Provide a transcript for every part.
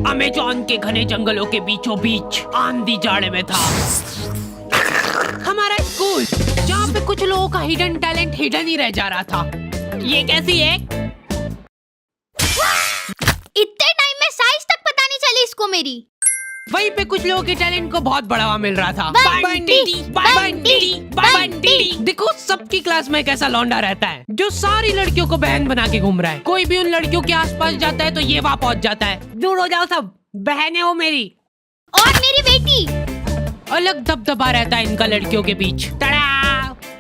Amazon के घने जंगलों के बीचों बीच आंधी जाड़े में था हमारा स्कूल, जहाँ पे कुछ लोगों का हिडन टैलेंट हिडन ही रह जा रहा था। ये कैसी है? इतने टाइम में साइज तक पता नहीं चली इसको मेरी। वहीं पे कुछ लोगों के टैलेंट को बहुत बढ़ावा मिल रहा था। बंटी। देखो सबकी क्लास में एक ऐसा लौंडा रहता है जो सारी लड़कियों को बहन बना के घूम रहा है। कोई भी उन लड़कियों के आसपास जाता है तो ये वहाँ पहुँच जाता है। दूर हो जाओ सब, बहनें हो मेरी। और मेरी बेटी। अलग दबदबा रहता है इनका लड़कियों के बीच। तड़ा!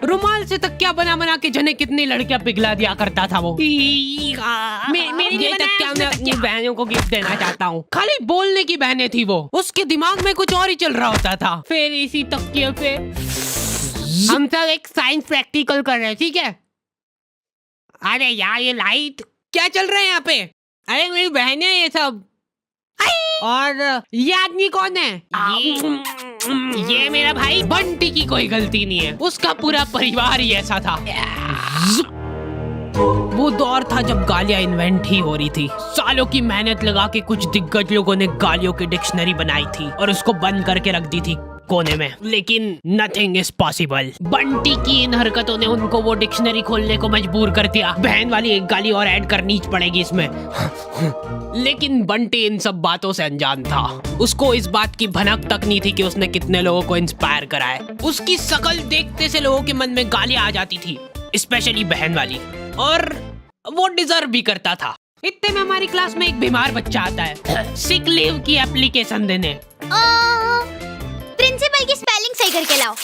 रुमाल से तकिया बना बना के जने कितनी लड़कियां पिघला दिया करता था वो। मेरी ये तकिया मैं अपनी बहनों को गिफ्ट देना चाहता हूँ। खाली बोलने की बहनें थी वो, उसके दिमाग में कुछ और ही चल रहा होता था। फिर इसी तकिए पे हम सब एक साइंस प्रैक्टिकल कर रहे हैं, ठीक है? अरे यार ये लाइट क्या चल रहा है यहाँ पे? अरे मेरी बहनें ये सब। और ये आदमी कौन है? ये मेरा भाई बंटी की कोई गलती नहीं है, उसका पूरा परिवार ही ऐसा था। वो दौर था जब गालियां इन्वेंट ही हो रही थी। सालों की मेहनत लगा के कुछ दिग्गज लोगों ने गालियों की डिक्शनरी बनाई थी और उसको बंद करके रख दी थी कोने में। लेकिन नथिंग इज पॉसिबल। बंटी की इन हरकतों ने उनको वो डिक्शनरी खोलने को मजबूर कर दिया। बहन वाली एक गाली और ऐड करनी पड़ेगी इसमें। लेकिन बंटी इन सब बातों से अनजान था। उसको इस बात की भनक तक नहीं थी कि उसने कितने लोगों को इंस्पायर करा है। उसकी शकल देखते से लोगों के मन में गालियां आ जाती थी, स्पेशली बहन वाली, और वो डिजर्व भी करता था। इतने में हमारी क्लास में एक बीमार बच्चा आता है सिक लीव की एप्लीकेशन देने। प्रिंसिपल की स्पेलिंग सही करके लाओ।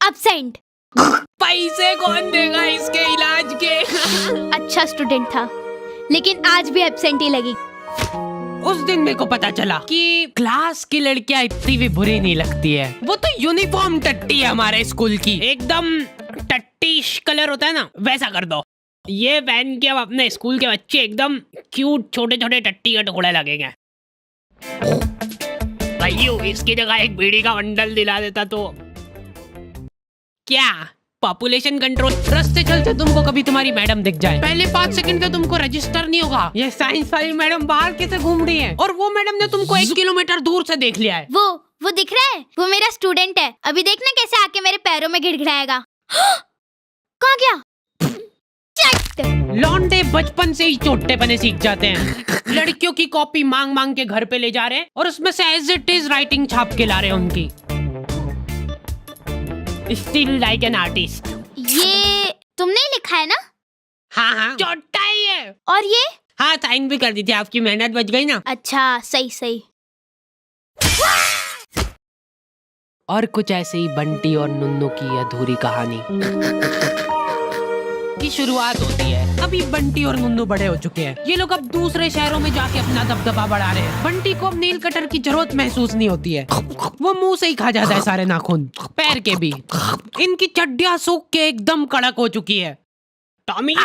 अब्सेंट। पैसे कौन देगा इसके इलाज के? अच्छा स्टूडेंट था, लेकिन आज भी एब्सेंट ही लगी। उस दिन मेरे को पता चला कि क्लास की लड़कियां इतनी भी बुरी नहीं लगती है। वो तो यूनिफॉर्म टट्टी है हमारे स्कूल की, एकदम टट्टीश कलर होता है ना, वैसा कर दो। ये पहन के अब अपने स्कूल के बच्चे एकदम क्यूट छोटे छोटे टट्टी के टुकड़े लगेंगे। भाइयों इसकी जगह एक बीड़ी का बंडल दिला देता तो क्या पॉपुलेशन कंट्रोल। रास्ते चलते तुमको कभी तुम्हारी मैडम दिख जाए, पहले 5 सेकंड तो तुमको रजिस्टर नहीं होगा ये साइंस वाली मैडम बाहर कैसे घूम रही है, और वो मैडम ने तुमको 1 किलोमीटर दूर से देख लिया है। वो दिख रहा है, वो मेरा स्टूडेंट है। अभी देखना कैसे आके मेरे पैरों में गिड़गिड़ाएगा। कहाँ गया? लौंडे बचपन से ही चोटे बने सीख जाते हैं। लड़कियों की कॉपी मांग मांग के घर पे ले जा रहे हैं और उसमें से एज इट इज राइटिंग छाप के ला रहे हैं उनकी। Still like an artist. ये तुमने लिखा है ना? हाँ चोटा ही है। और ये? हाँ साइन भी कर दी थी, आपकी मेहनत बच गई ना। अच्छा सही। और कुछ ऐसे ही बंटी और नुन्नू की अधूरी कहानी की शुरुआत होती है। अभी बंटी और नुन्नू बड़े हो चुके हैं। ये लोग अब दूसरे शहरों में जाके अपना दबदबा बढ़ा रहे हैं। बंटी को अब नील कटर की जरूरत महसूस नहीं होती है, वो मुंह से ही खा जाता है सारे नाखून, पैर के भी। इनकी चड्डियां सूख के एकदम कड़क हो चुकी है। टॉमी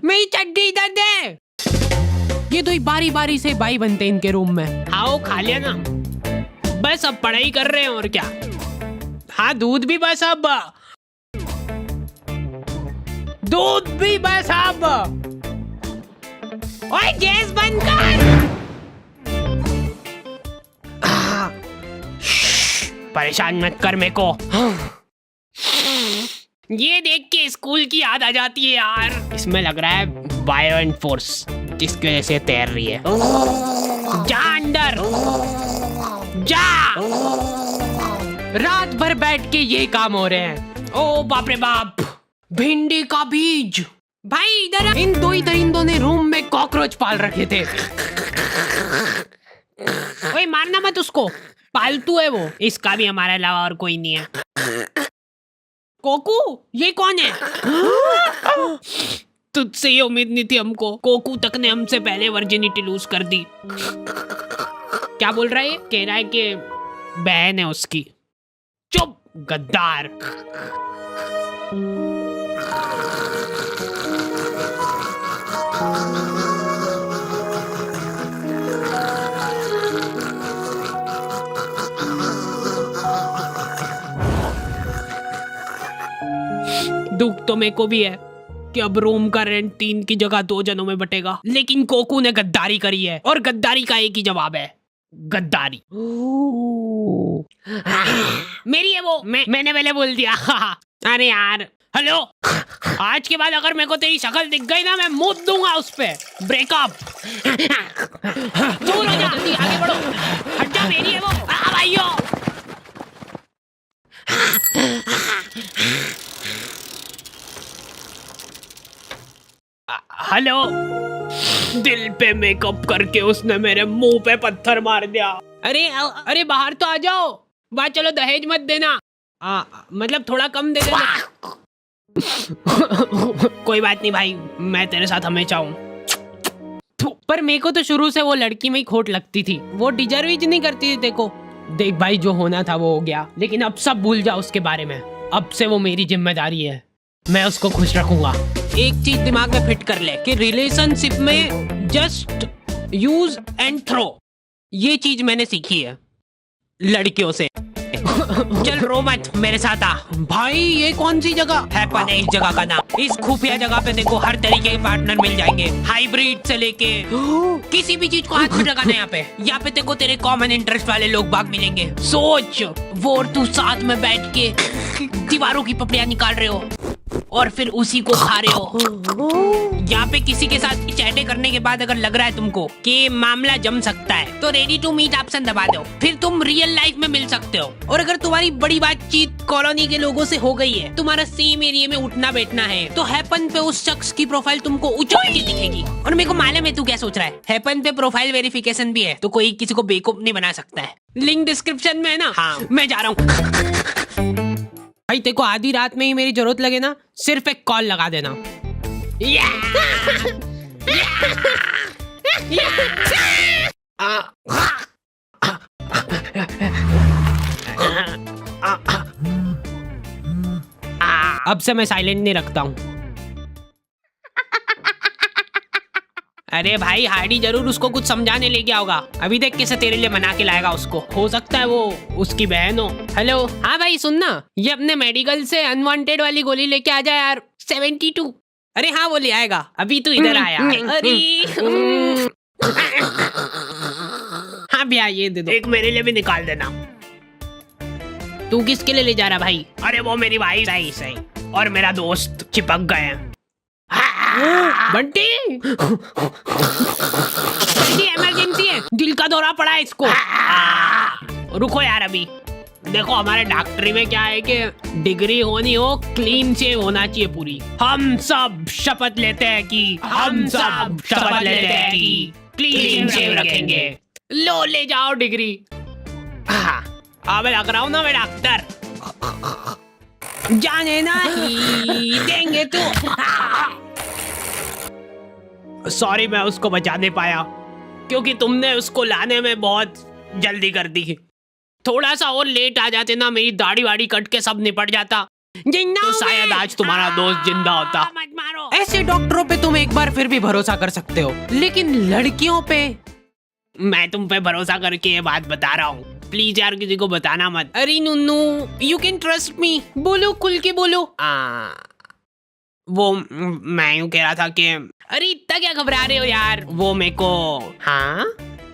मेरी चड्डी इधर दे। ये दो बारी बारी से भाई बनते इनके रूम में। आओ खा लिया ना, बस अब पढ़ाई कर रहे हैं और क्या। हाँ दूध भी बस अब, दूध भी बस अब। ओए गैस बंद कर। परेशान मत कर मेरे को। ये देख के स्कूल की याद आ जाती है यार। इसमें लग रहा है वायलेंट फोर्स जिसकी वजह से तैर रही है। जा अंदर जा। रात भर बैठ के ये काम हो रहे हैं। ओ बाप रे बाप, भिंडी का बीज। भाई इधर इन दो ही दरिंदों ने रूम में कॉकरोच पाल रखे थे। ओए मारना मत उसको, पालतू है वो। इसका भी हमारे अलावा और कोई नहीं है। कोकू ये कौन है? तुझसे ये उम्मीद नहीं थी हमको। कोकू तक ने हमसे पहले वर्जिनिटी लूज कर दी। क्या बोल रहा है? कह रहा है कि बहन है उसकी। चुप गद्दार। दुख तो मेरे को भी है कि अब रूम का रेंट 3 की जगह 2 जनों में बटेगा, लेकिन कोकू ने गद्दारी करी है और गद्दारी का एक ही जवाब है, गद्दारी। मेरी है वो, मैंने पहले बोल दिया। अरे यार, हेलो, आज के बाद अगर मेरे को तेरी शक्ल दिख गई ना, मैं मुंह दूंगा उस पे। ब्रेकअप। दूर हो जा, जल्दी आगे बढ़ो। हट जा, मेरी है वो। भाइयों। हेलो। दिल पे मेकअप करके उसने मेरे मुंह पे पत्थर मार दिया। अरे बाहर तो आ जाओ। बात चलो, दहेज मत देना। मतलब थोड़ा कम दे देना। कोई बात नहीं भाई, मैं तेरे साथ हमेशा हूँ। पर मेरे को तो शुरू से वो लड़की में ही खोट लगती थी। वो डिजर्व ही नहीं करती थी। देखो देख भाई, जो होना था वो हो गया, लेकिन अब सब भूल जा उसके बारे में। अब से वो मेरी जिम्मेदारी है, मैं उसको खुश रखूंगा। एक चीज दिमाग में फिट कर ले कि रिलेशनशिप में जस्ट यूज एंड थ्रो, ये चीज मैंने सीखी है लड़कियों से। चल रो मत, मेरे साथ आ। भाई ये कौन सी जगह है? पता है इस जगह का नाम। इस खुफिया जगह पे देखो हर तरीके के पार्टनर मिल जाएंगे, हाइब्रिड से लेके किसी भी चीज को हाथ में लगाना। यहाँ पे देखो तेरे कॉमन इंटरेस्ट वाले लोग बाग मिलेंगे। सोच, वो और तू साथ में बैठ के दीवारों की पपड़ियां निकाल रहे हो और फिर उसी को खा रहे हो। यहाँ पे किसी के साथ चैटे करने के बाद अगर लग रहा है तुमको कि मामला जम सकता है, तो रेडी टू मीट ऑप्शन दबा दो, फिर तुम रियल लाइफ में मिल सकते हो। और अगर तुम्हारी बड़ी बातचीत कॉलोनी के लोगों से हो गई है, तुम्हारा सेम एरिया में उठना बैठना है, तो हैपन पे उस शख्स की प्रोफाइल तुमको उछल के दिखेगी। और मेरे को मालूम है तू क्या सोच रहा है, हैपन पे प्रोफाइल वेरिफिकेशन भी है, तो कोई किसी को बेवकूफ नहीं बना सकता है। लिंक डिस्क्रिप्शन में है ना। हाँ, मैं जा रहा हूँ। भाई तेको आधी रात में ही मेरी जरूरत लगे ना, सिर्फ एक कॉल लगा देना। अब से मैं साइलेंट नहीं रखता हूँ। अरे भाई हार्डी जरूर उसको कुछ समझाने ले गया होगा। अभी देख कैसे तेरे लिए मना के लाएगा उसको। हो सकता है वो उसकी बहन हो। हेलो, हाँ भाई सुनना, ये अपने मेडिकल से अनवांटेड वाली गोली लेके आ जा यार। 72। अरे हाँ वो ले आएगा, अभी तू इधर आया। अरे हाँ भैया ये दे दो। एक मेरे लिए भी निकाल देना। तू किसके लिए ले जा रहा भाई? अरे वो मेरी भाई सही और मेरा दोस्त चिपक गए हैं। बंटी इमरजेंसी है, दिल का दौरा पड़ा है इसको। रुको यार, अभी देखो हमारे डॉक्टरी में क्या है कि डिग्री होनी हो, क्लीन शेव होना चाहिए पूरी। हम सब शपथ लेते हैं कि क्लीन शेव रखेंगे। लो ले जाओ डिग्री। अब लग रहा हूँ ना मैं डॉक्टर। जाने ना ही देंगे तू। सॉरी मैं उसको बचा नहीं पाया क्योंकि तुमने उसको लाने में बहुत जल्दी कर दी। थोड़ा सा और लेट आ जाते ना, मेरी दाढ़ी वाड़ी कट के सब निपट जाता, तो शायद आज तुम्हारा दोस्त जिंदा होता। मत मारो। ऐसे डॉक्टरों पे तुम एक बार फिर भी भरोसा कर सकते हो, लेकिन लड़कियों पे मैं तुम पे भरोसा करके ये बात बता रहा हूँ। प्लीज यार किसी को बताना मत। अरे नुन्नू, यू कैन ट्रस्ट मी। बोलो, खुल के बोलो। वो मैं यूँ कह रहा था कि अरे इतना क्या घबरा रहे हो यार, वो मेरे को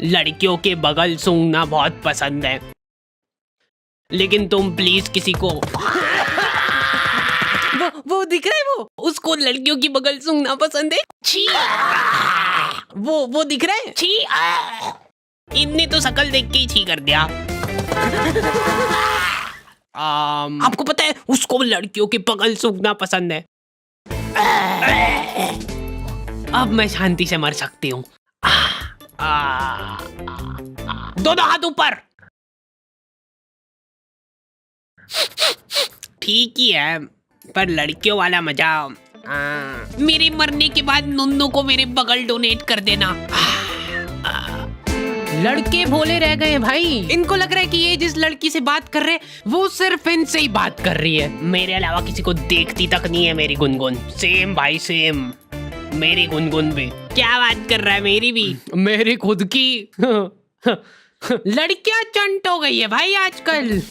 लड़कियों के बगल सूंघना बहुत पसंद है, लेकिन तुम प्लीज किसी को वो दिख रहा है, वो उसको लड़कियों की बगल सूंघना पसंद है। छी, वो दिख रहा है। छी, इनने तो शकल देख के ही छी कर दिया। आपको पता है उसको लड़कियों की बगल सूंघना पसंद है। अब मैं शांति से मर सकती हूँ। दोनों हाथ ऊपर। ठीक ही है, पर लड़कियों वाला मजा। मेरे मरने के बाद नुन्नू को मेरे बगल डोनेट कर देना। लड़के भोले रह गए भाई, इनको लग रहा है कि ये जिस लड़की से बात कर रहे वो सिर्फ इनसे ही बात कर रही है, मेरे अलावा किसी को देखती तक नहीं है। मेरी गुनगुन सेम भाई सेम, मेरी गुनगुन भी। क्या बात कर रहा है? मेरी भी, मेरी खुद की। लड़कियां चंट हो गई है भाई आजकल।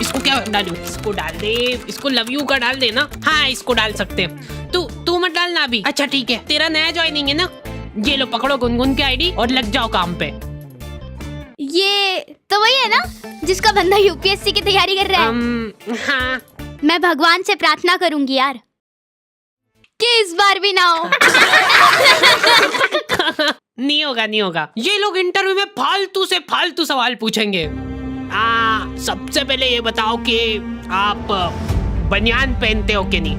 इसको क्या डालूं? इसको डाल दे, इसको लव यू का डाल दे ना। हाँ इसको डाल सकते हैं। तू मत डालना अभी। अच्छा ठीक है, तेरा नया ज्वाइनिंग है ना। ये लो पकड़ो गुनगुन की आईडी और लग जाओ काम पे। ये तो वही है ना जिसका बंदा यूपीएससी की तैयारी कर रहा है। हाँ मैं भगवान से प्रार्थना करूंगी यार कि इस बार भी ना हो। नहीं होगा नहीं होगा। ये लोग इंटरव्यू में फालतू से फालतू सवाल पूछेंगे। सबसे पहले ये बताओ कि आप बनियान पहनते हो कि नहीं?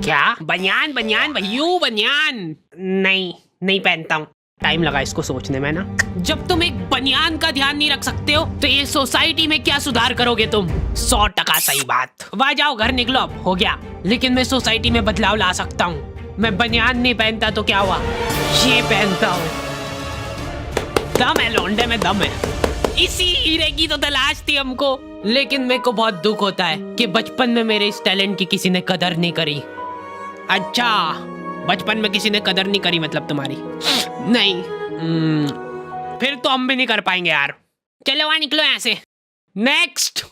क्या बनियान? बनियान भैयू बनियान? नहीं पहनता हूँ। टाइम लगा इसको सोचने में ना। जब तुम एक बनियान का ध्यान नहीं रख सकते हो तो ये सोसाइटी में क्या सुधार करोगे तुम? 100% सही बात। वाह जाओ घर निकलो, अब हो गया। लेकिन मैं सोसाइटी में बदलाव ला सकता हूँ। मैं बनियान नहीं पहनता तो क्या हुआ, ये पहनता हूँ। दम है लौंडे में, दम है। इसी हीरे की तो तलाश थी हमको। लेकिन मेरे को बहुत दुख होता है कि बचपन में मेरे इस टैलेंट की किसी ने कदर नहीं करी। अच्छा बचपन में किसी ने कदर नहीं करी मतलब तुम्हारी? नहीं फिर तो हम भी नहीं कर पाएंगे यार। चलो वहां निकलो यहाँ से। नेक्स्ट।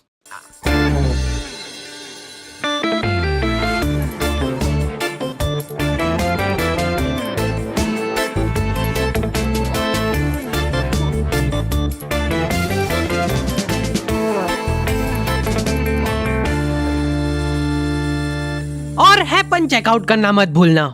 और हैपन चेकआउट करना मत भूलना।